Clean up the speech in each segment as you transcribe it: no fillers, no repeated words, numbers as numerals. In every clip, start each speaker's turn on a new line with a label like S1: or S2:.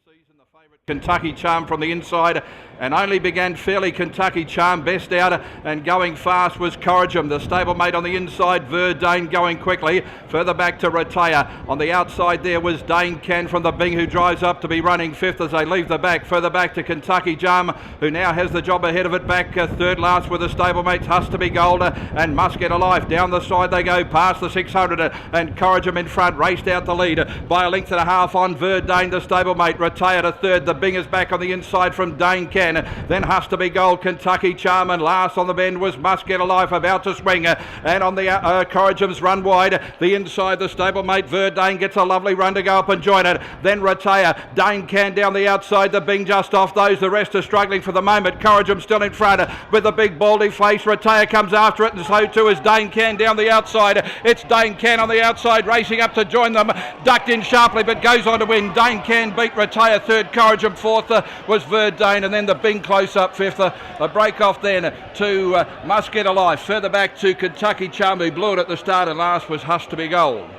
S1: season, the favourite Kentucky Charm from the inside, and only began fairly. Kentucky Charm best out and going fast was Corrigan. The stablemate on the inside, Verdane going quickly. Further back to Retire. On the outside there was Dane Can from the Bing, who drives up to be running fifth as they leave the back. Further back to Kentucky Charm, who now has the job ahead of it. Back third last with the stablemates Has to Be Gold and Must Get a Life. Down the side they go past the 600 and Corrigan in front, raced out the lead by a length and a half on Verdane, the stablemate. Retire to third. The Bing is back on the inside from Dane Can. Then Has to Be Gold, Kentucky Charm, and last on the bend was Must Get a Life, about to swing. And on the Corrigan's run wide. The inside, the stablemate Verdane gets a lovely run to go up and join it. Then Retire. Dane Can down the outside. The Bing just off those. The rest are struggling for the moment. Corrigan still in front with the big baldy face. Retire comes after it, and so too is Dane Can down the outside. It's Dane Can on the outside racing up to join them. Ducked in sharply but goes on to win. Dane Can beat Retire third. Corrigan fourth was Verdane, and then the Bing close up fifth. A break off then to Must Get a Life. Further back to Kentucky Charm, who blew it at the start, and last was Has to Be Gold.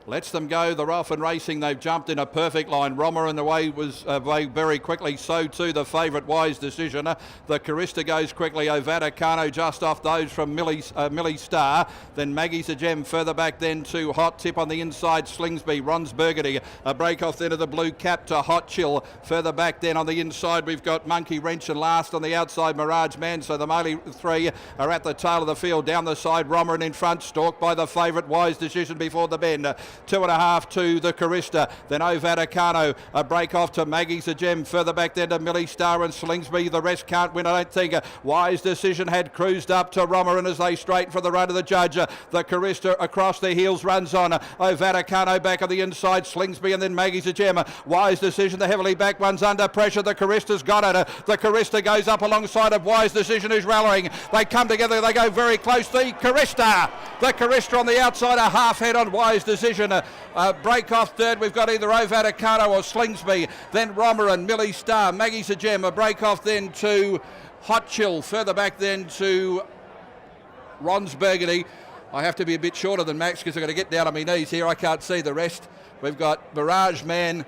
S1: Lets them go. They're off and racing. They've jumped in a perfect line. Romer in the way was away very quickly. So too the favourite Wise Decision. The Carista goes quickly. Ovadicano just off those from Millie Star. Then Maggie's a Gem. Further back then to Hot Tip on the inside. Slingsby. Ron's Burgundy. A break off then to the Blue Cap to Hot Chill. Further back then on the inside we've got Monkey Wrench, and last on the outside Mirage Man. So the Maley three are at the tail of the field. Down the side Romer and in front. Stalked by the favourite Wise Decision before the bend. 2.5 to the Carista. Then Ovadicano. A break off to Maggie's a Gem. Further back then to Millie Star and Slingsby. The rest can't win, I don't think. Wise Decision had cruised up to Romer, and as they straighten for the run of the judge, the Carista across the heels runs on. Ovadicano back on the inside. Slingsby and then Maggie's a Gem. Wise Decision, the heavily back one's under pressure. The Carista's got it. The Carista goes up alongside of Wise Decision, who's rallying. They come together. They go very close. The Carista on the outside, a half head on Wise Decision. Break off third, we've got either Ovadicano or Slingsby, then Romer and Millie Star. Maggie's a Gem. A break off then to Hot Chill. Further back then to Ron's Burgundy. I have to be a bit shorter than Max because I've got to get down on my knees here. I can't see the rest. We've got Mirage Man,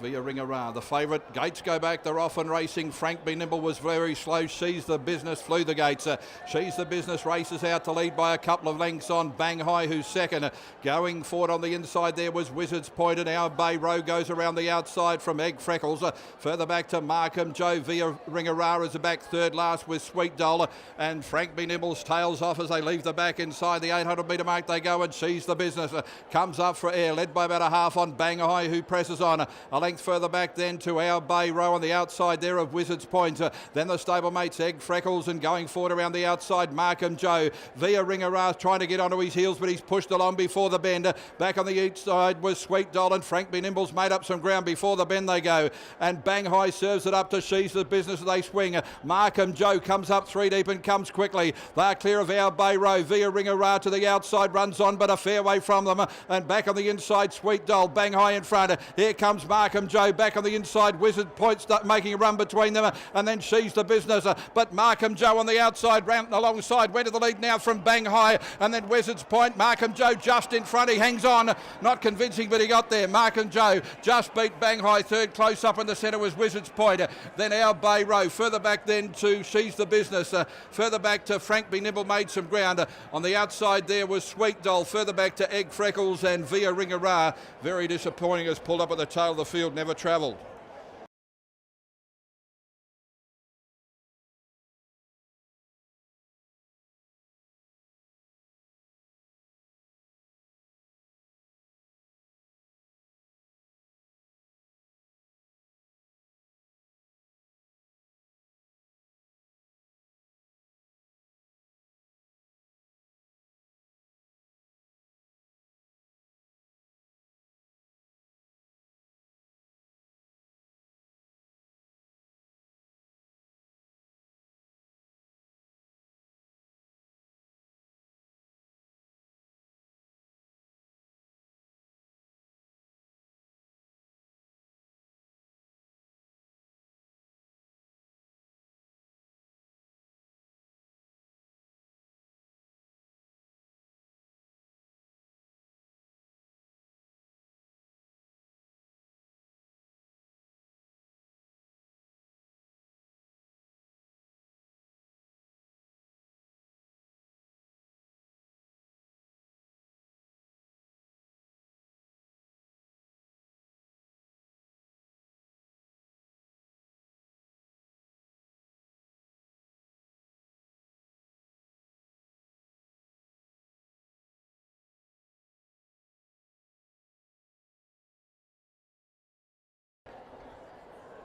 S1: Via Ringara, the favourite. Gates go back, they're off and racing. Frank Be Nimble was very slow. She's the Business flew the gates. She's the Business races out to lead by a couple of lengths on Bang High, who's second. Going forward on the inside there was Wizard's Point, and Our Bay Row goes around the outside from Egg Freckles. Further back to Markham Joe. Via Ringara is the back third last with Sweet Doll, and Frank Be Nimble's tails off as they leave the back inside the 800 metre mark they go, and She's the Business comes up for air, led by about a half on Bang High, who presses on. A length further back then to Our Bay Row on the outside there of Wizard's Point. Then the stablemates Egg Freckles, and going forward around the outside Markham Joe. Via Ringara trying to get onto his heels, but he's pushed along before the bend. Back on the east side was Sweet Doll, and Frank Be Nimble's made up some ground before the bend they go. And Bang High serves it up to She's the Business as they swing. Markham Joe comes up three deep and comes quickly. They are clear of Our Bay Row. Via Ringara to the outside runs on, but a fair way from them. And back on the inside Sweet Doll. Bang High in front. Here comes Markham Joe. Back on the inside Wizard Point making a run between them, and then She's the Business. But Markham Joe on the outside, round alongside, went to the lead now from Bang High, and then Wizard's Point. Markham Joe just in front. He hangs on. Not convincing, but he got there. Markham Joe just beat Bang High. Third close up in the centre was Wizard's Point. Then Our Bay Row. Further back then to She's the Business. Further back to Frank Be Nimble made some ground. On the outside there was Sweet Doll. Further back to Egg Freckles, and Via Ringara. Very disappointing as pulled up at the tail of the field, never travelled.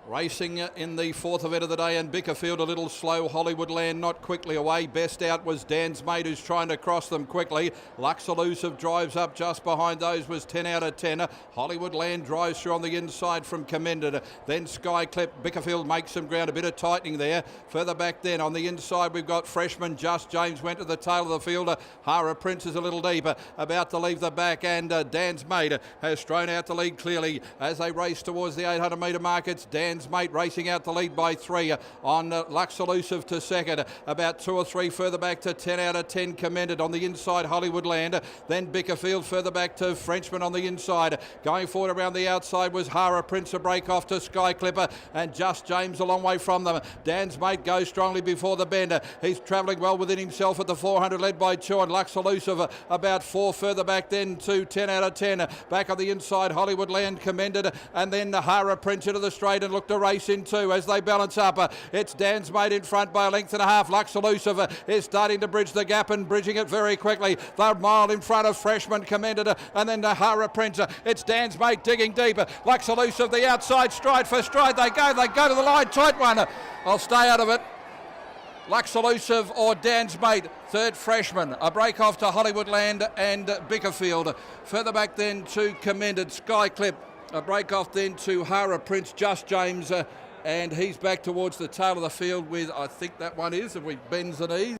S1: Racing in the fourth event of the day, and Bickerfield a little slow. Hollywood Land not quickly away. Best out was Dan's Mate, who's trying to cross them quickly. Lux Elusive drives up just behind those, was 10 out of 10. Hollywood Land drives through on the inside from Commended. Then Sky Clip. Bickerfield makes some ground, a bit of tightening there. Further back then on the inside we've got Freshman Just James went to the tail of the field. Hara Prince is a little deeper, about to leave the back, and Dan's Mate has thrown out the lead clearly as they race towards the 800 metre mark. It's Dan's Mate racing out the lead by 3 on Lux Elusive to second. About 2 or 3 further back to 10 out of 10 Commended. On the inside Hollywood Land. Then Bickerfield further back to Frenchman on the inside. Going forward around the outside was Hara Prince, a break off to Sky Clipper, and Just James a long way from them. Dan's Mate goes strongly before the bend. He's travelling well within himself at the 400, led by 2 on Lux Elusive. About 4 further back then to 10 out of 10. Back on the inside Hollywood Land, Commended, and then Hara Prince into the straight and looked to race in 2 as they balance up. It's Dan's Mate in front by a length and a half. Lux Elusive is starting to bridge the gap and bridging it very quickly. They're a mile in front of Freshman, Commended, and then Hara Prince. It's Dan's Mate digging deeper. Lux Elusive the outside, stride for stride. They go to the line, tight one. I'll stay out of it. Lux Elusive or Dan's Mate, third Freshman. A break off to Hollywood Land and Bickerfield. Further back then to Commended, Sky Clip. A break off then to Hara Prince, Just James, and he's back towards the tail of the field with, I think that one is, if we bends the knees.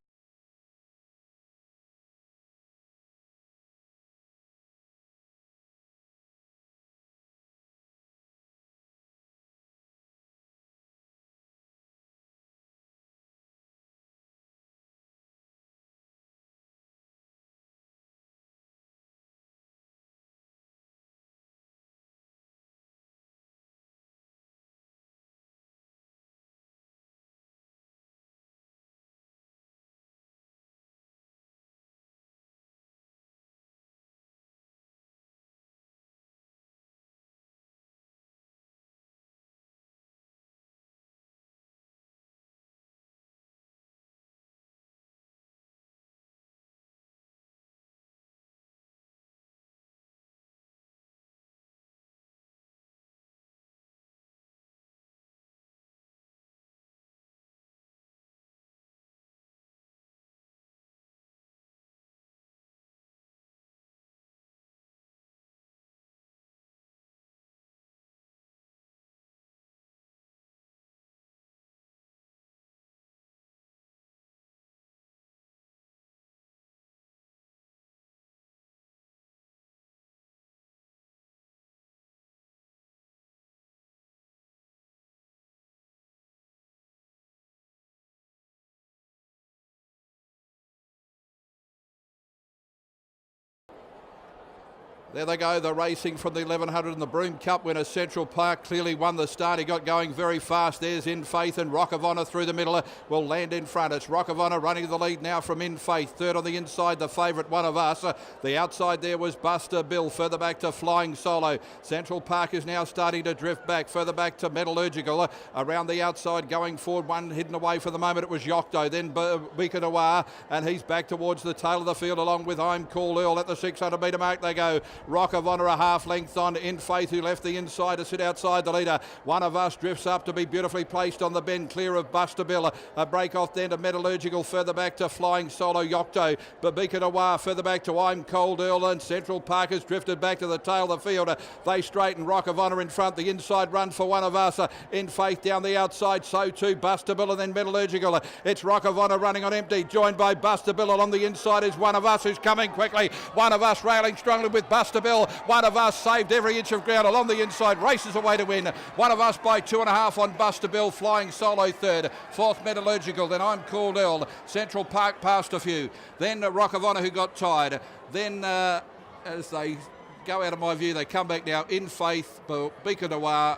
S1: There they go, the racing from the 1100 and the Broome Cup winner. Central Park clearly won the start. He got going very fast. There's In Faith, and Rock of Honour through the middle will land in front. It's Rock of Honour running the lead now from In Faith. Third on the inside, the favourite One of Us. The outside there was Buster Bill. Further back to Flying Solo. Central Park is now starting to drift back. Further back to Metallurgical. Around the outside, going forward, one hidden away for the moment. It was Yocto. Then Beacon Noir, and he's back towards the tail of the field along with I'm Cool Earl. At the 600 metre mark they go. Rock of Honour a half length on In Faith, who left the inside to sit outside the leader. One of Us drifts up to be beautifully placed on the bend, clear of Buster Bill. A break off then to Metallurgical, further back to Flying Solo Yocto. Babika Noir further back to I'm Cold Earl, and Central Park has drifted back to the tail of the field. They straighten. Rock of Honour in front. The inside run for One of Us. In Faith down the outside, so too Buster Bill, and then Metallurgical. It's Rock of Honour running on empty, joined by Buster Bill. Along the inside is One of Us, who's coming quickly. One of Us railing strongly with Buster Bill. One of Us saved every inch of ground along the inside, races away to win. One of Us by 2.5 on Buster Bill. Flying Solo third. Fourth Metallurgical, then I'm Cool Earl. Central Park passed a few. Then Rock of Honour, who got tired. Then as they go out of my view, they come back now. In Faith, Beacon Noir.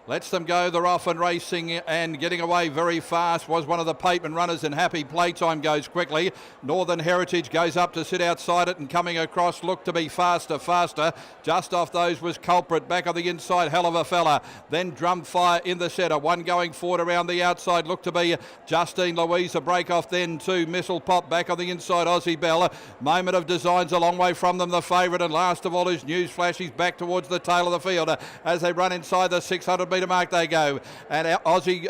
S1: Lets them go. They're off and racing and getting away very fast. Was one of the Pateman runners, and Happy Playtime goes quickly. Northern Heritage goes up to sit outside it and coming across looked to be faster. Just off those was Culprit. Back on the inside, Hell of a Fella. Then Drumfire in the centre. One going forward around the outside looked to be Justine Louise. A break off then to Missile Pop. Back on the inside, Aussie Bella. Moment of Design's a long way from them, the favourite. And last of all is Newsflash. He's back towards the tail of the field. As they run inside the 600 metre mark they go, and Aussie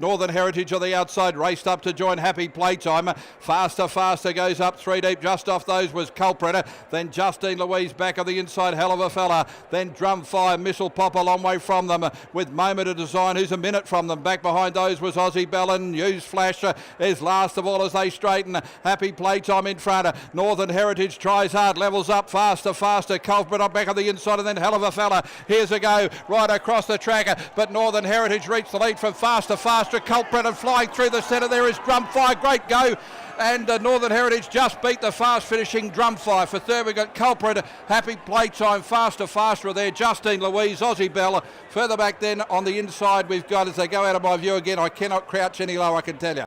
S1: Northern Heritage on the outside raced up to join Happy Playtime. Faster goes up 3 deep. Just off those was Culprit. Then Justine Louise back on the inside, Hell of a Fella. Then Drumfire, Missile Pop a long way from them with Moment of Design, who's a minute from them. Back behind those was Aussie Bellin. Newsflash is last of all as they straighten. Happy Playtime in front. Northern Heritage tries hard, levels up faster. Culprit on back on the inside, and then Hell of a Fella. Here's a go right across the track, but Northern Heritage reached the lead from faster. Culprit, and flying through the centre there is Drumfire. Great go. And Northern Heritage just beat the fast finishing Drumfire. For third we got Culprit, Happy Playtime, faster there, Justine Louise, Aussie Bell. Further back then on the inside we've got, as they go out of my view again, I cannot crouch any lower, I can tell you.